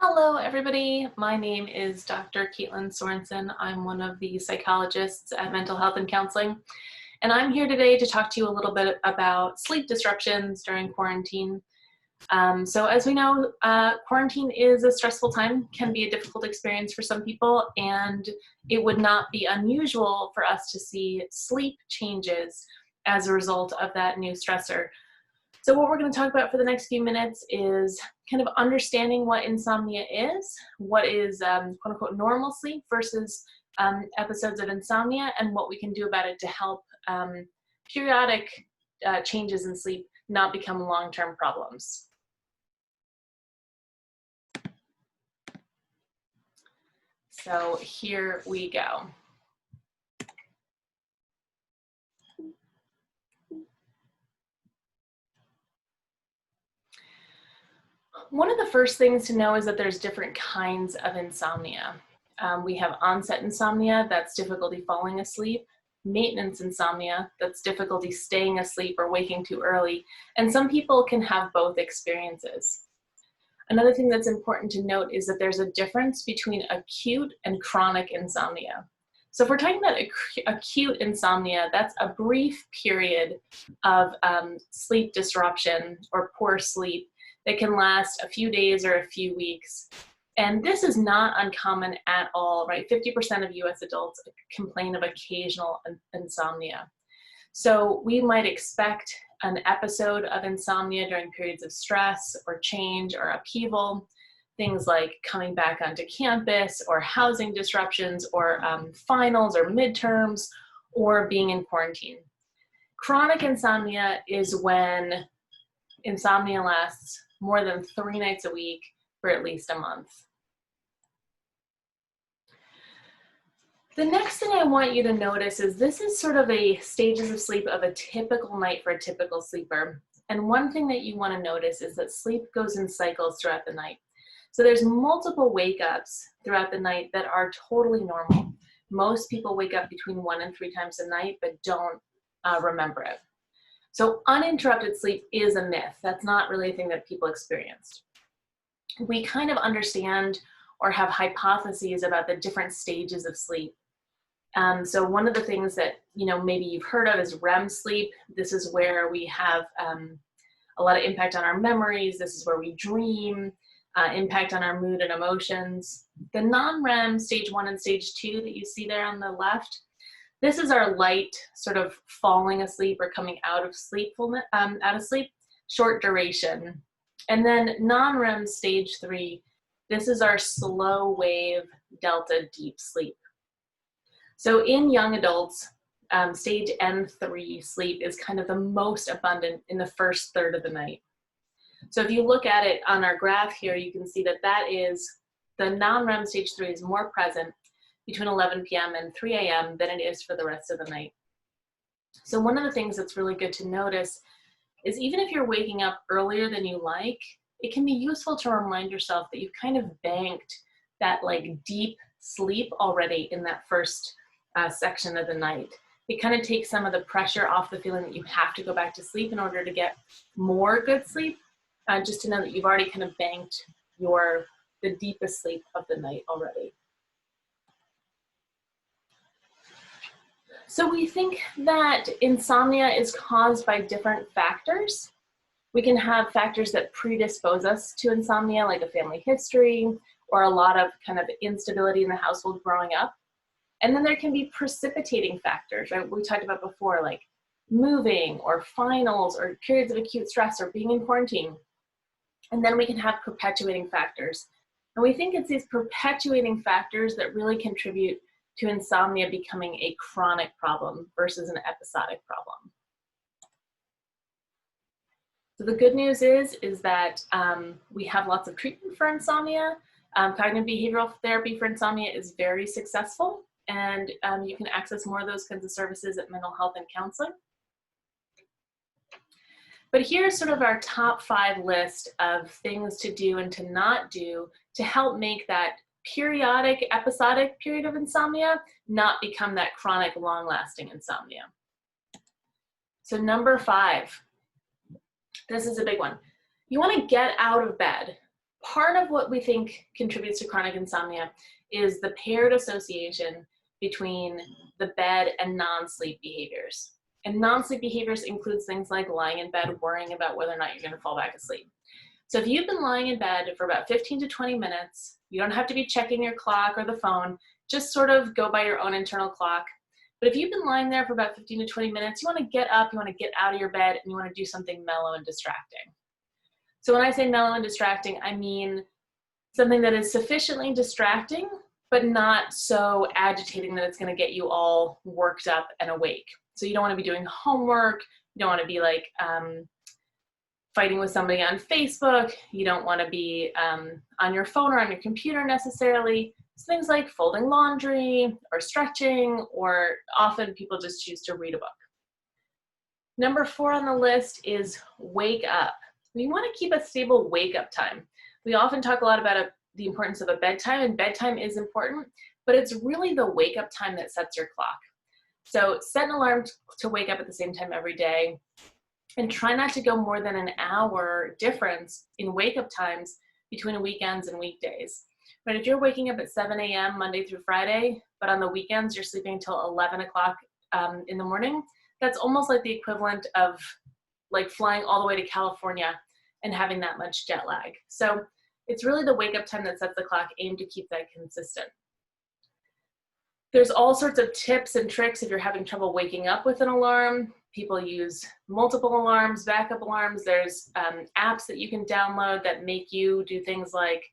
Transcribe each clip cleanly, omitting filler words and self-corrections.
Hello, everybody. My name is Dr. Caitlin Sorensen. I'm one of the psychologists at Mental Health and Counseling, and I'm here today to talk to you a little bit about sleep disruptions during quarantine. So as we know, quarantine is a stressful time, can be a difficult experience for some people, and it would not be unusual for us to see sleep changes as a result of that new stressor. So what we're going to talk about for the next few minutes is kind of understanding what insomnia is, what is quote unquote normal sleep versus episodes of insomnia, and what we can do about it to help periodic changes in sleep not become long-term problems. So here we go. One of the first things to know is that there's different kinds of insomnia. We have onset insomnia, that's difficulty falling asleep, maintenance insomnia, that's difficulty staying asleep or waking too early, and some people can have both experiences. Another thing that's important to note is that there's a difference between acute and chronic insomnia. So if we're talking about acute insomnia, that's a brief period of sleep disruption or poor sleep that can last a few days or a few weeks. And this is not uncommon at all, right? 50% of US adults complain of occasional insomnia. So we might expect an episode of insomnia during periods of stress or change or upheaval, things like coming back onto campus or housing disruptions or finals or midterms or being in quarantine. Chronic insomnia is when insomnia lasts more than 3 nights a week for at least a month. The next thing I want you to notice is this is sort of a stages of sleep of a typical night for a typical sleeper. And one thing that you want to notice is that sleep goes in cycles throughout the night. So there's multiple wake-ups throughout the night that are totally normal. Most people wake up between 1 and 3 times a night, but don't remember it. So uninterrupted sleep is a myth. That's not really a thing that people experience. We kind of understand or have hypotheses about the different stages of sleep. So one of the things that maybe you've heard of is REM sleep. This is where we have a lot of impact on our memories. This is where we dream, impact on our mood and emotions. The non-REM stage 1 and stage 2 that you see there on the left, this is our light sort of falling asleep or coming out of sleep, short duration. And then non-REM stage 3, this is our slow wave delta deep sleep. So in young adults, stage N3 sleep is kind of the most abundant in the first third of the night. So if you look at it on our graph here, you can see that that is the non-REM stage 3 is more present between 11 p.m. and 3 a.m. than it is for the rest of the night. So one of the things that's really good to notice is even if you're waking up earlier than you like, it can be useful to remind yourself that you've kind of banked that like deep sleep already in that first section of the night. It kind of takes some of the pressure off the feeling that you have to go back to sleep in order to get more good sleep, just to know that you've already kind of banked the deepest sleep of the night already. So we think that insomnia is caused by different factors. We can have factors that predispose us to insomnia, like a family history or a lot of kind of instability in the household growing up. And then there can be precipitating factors, right? We talked about before, like moving or finals or periods of acute stress or being in quarantine. And then we can have perpetuating factors. And we think it's these perpetuating factors that really contribute to insomnia becoming a chronic problem versus an episodic problem. So the good news is that we have lots of treatment for insomnia. Cognitive behavioral therapy for insomnia is very successful, and you can access more of those kinds of services at Mental Health and Counseling. But here's sort of our top 5 list of things to do and to not do to help make that periodic, episodic period of insomnia not become that chronic, long-lasting insomnia. So number 5, this is a big one. You want to get out of bed. Part of what we think contributes to chronic insomnia is the paired association between the bed and non-sleep behaviors. And non-sleep behaviors includes things like lying in bed worrying about whether or not you're going to fall back asleep. So if you've been lying in bed for about 15 to 20 minutes, you don't have to be checking your clock or the phone, just sort of go by your own internal clock. But if you've been lying there for about 15 to 20 minutes, you want to get up, you want to get out of your bed, and you want to do something mellow and distracting. So when I say mellow and distracting, I mean something that is sufficiently distracting, but not so agitating that it's going to get you all worked up and awake. So you don't want to be doing homework. You don't want to be like fighting with somebody on Facebook. You don't want to be on your phone or on your computer necessarily. So things like folding laundry or stretching, or often people just choose to read a book. Number 4 on the list is wake up. We want to keep a stable wake up time. We often talk a lot about the importance of a bedtime, and bedtime is important, but it's really the wake up time that sets your clock. So set an alarm to wake up at the same time every day, and try not to go more than an hour difference in wake up times between weekends and weekdays. But if you're waking up at 7 a.m. Monday through Friday, but on the weekends you're sleeping until 11 o'clock in the morning, that's almost like the equivalent of like flying all the way to California and having that much jet lag. So it's really the wake up time that sets the clock, aim to keep that consistent. There's all sorts of tips and tricks if you're having trouble waking up with an alarm. People use multiple alarms, backup alarms. There's apps that you can download that make you do things like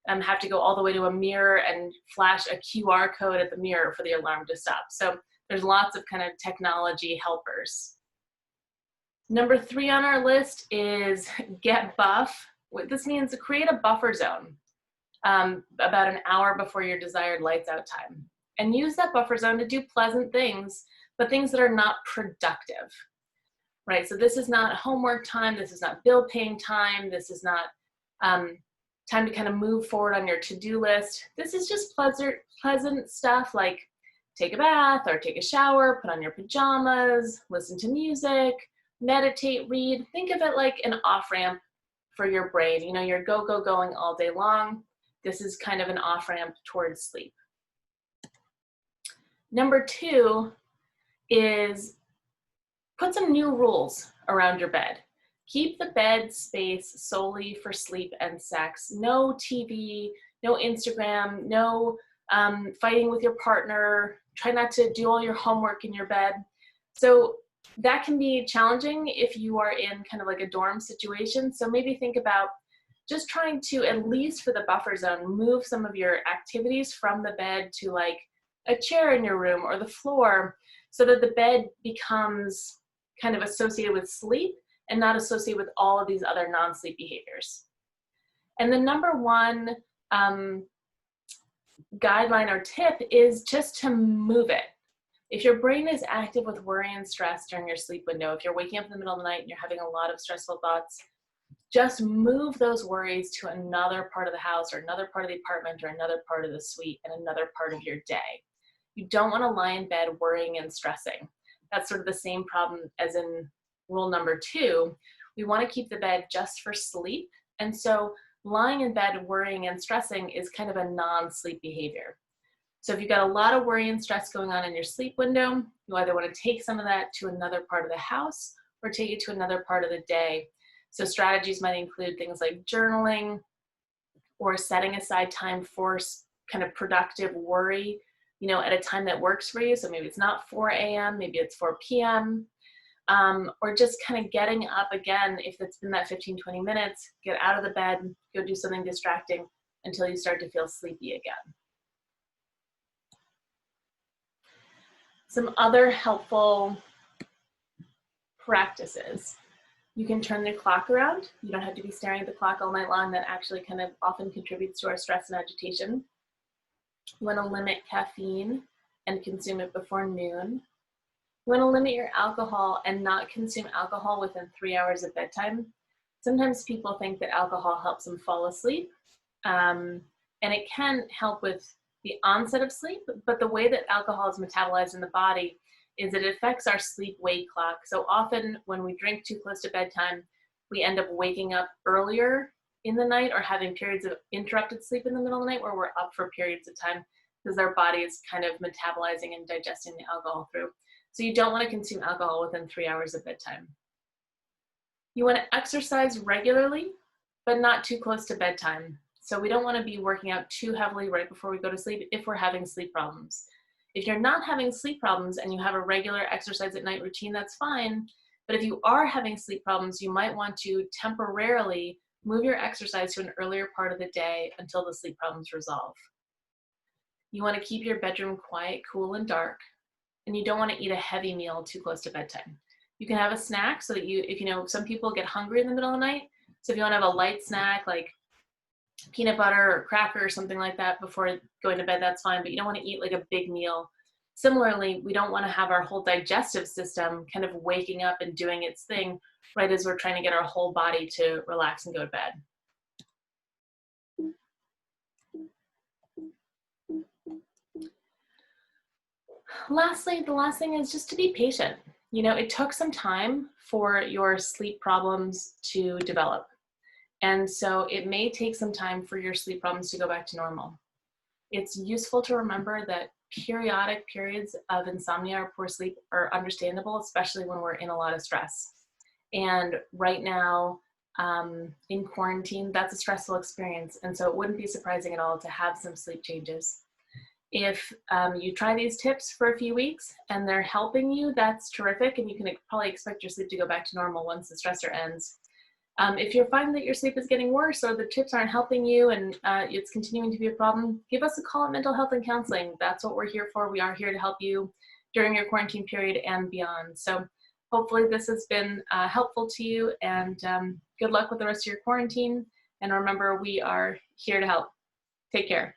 have to go all the way to a mirror and flash a QR code at the mirror for the alarm to stop. So there's lots of kind of technology helpers. Number 3 on our list is get buff. What this means is create a buffer zone about an hour before your desired lights out time. And use that buffer zone to do pleasant things, but things that are not productive, right? So this is not homework time, this is not bill paying time, this is not time to kind of move forward on your to-do list. This is just pleasant stuff like take a bath or take a shower, put on your pajamas, listen to music, meditate, read. Think of it like an off-ramp for your brain. You know, you're going all day long. This is kind of an off-ramp towards sleep. Number 2 is put some new rules around your bed. Keep the bed space solely for sleep and sex. No TV, no Instagram, no fighting with your partner. Try not to do all your homework in your bed. So that can be challenging if you are in kind of like a dorm situation. So maybe think about just trying to, at least for the buffer zone, move some of your activities from the bed to like a chair in your room or the floor, so that the bed becomes kind of associated with sleep and not associated with all of these other non-sleep behaviors. And the number 1 guideline or tip is just to move it. If your brain is active with worry and stress during your sleep window, if you're waking up in the middle of the night and you're having a lot of stressful thoughts, just move those worries to another part of the house or another part of the apartment or another part of the suite and another part of your day. You don't want to lie in bed worrying and stressing. That's sort of the same problem as in rule number 2. We want to keep the bed just for sleep. And so lying in bed worrying and stressing is kind of a non-sleep behavior. So if you've got a lot of worry and stress going on in your sleep window, you either want to take some of that to another part of the house or take it to another part of the day. So strategies might include things like journaling or setting aside time for kind of productive worry, you know, at a time that works for you. So maybe it's not 4 a.m., maybe it's 4 p.m., or just kind of getting up again. If it's been that 15, 20 minutes, get out of the bed, go do something distracting until you start to feel sleepy again. Some other helpful practices. You can turn the clock around. You don't have to be staring at the clock all night long. That actually kind of often contributes to our stress and agitation. You want to limit caffeine and consume it before noon. You want to limit your alcohol and not consume alcohol within 3 hours of bedtime. Sometimes people think that alcohol helps them fall asleep, and it can help with the onset of sleep, but the way that alcohol is metabolized in the body is it affects our sleep-wake clock. So often when we drink too close to bedtime, we end up waking up earlier in the night or having periods of interrupted sleep in the middle of the night where we're up for periods of time because our body is kind of metabolizing and digesting the alcohol through. So you don't want to consume alcohol within 3 hours of bedtime. You want to exercise regularly, but not too close to bedtime. So we don't want to be working out too heavily right before we go to sleep if we're having sleep problems. If you're not having sleep problems and you have a regular exercise at night routine, that's fine. But if you are having sleep problems, you might want to temporarily move your exercise to an earlier part of the day until the sleep problems resolve. You want to keep your bedroom quiet, cool, and dark, and you don't want to eat a heavy meal too close to bedtime. You can have a snack so that some people get hungry in the middle of the night. So if you want to have a light snack like peanut butter or cracker or something like that before going to bed, that's fine, but you don't want to eat like a big meal. Similarly, we don't want to have our whole digestive system kind of waking up and doing its thing right as we're trying to get our whole body to relax and go to bed. Lastly, the last thing is just to be patient. It took some time for your sleep problems to develop. And so it may take some time for your sleep problems to go back to normal. It's useful to remember that periodic periods of insomnia or poor sleep are understandable, especially when we're in a lot of stress. And right now, in quarantine, that's a stressful experience. And so it wouldn't be surprising at all to have some sleep changes. If you try these tips for a few weeks and they're helping you, that's terrific. And you can probably expect your sleep to go back to normal once the stressor ends. If you're finding that your sleep is getting worse or the tips aren't helping you and it's continuing to be a problem, give us a call at Mental Health and Counseling. That's what we're here for. We are here to help you during your quarantine period and beyond. So hopefully this has been helpful to you, and good luck with the rest of your quarantine. And remember, we are here to help. Take care.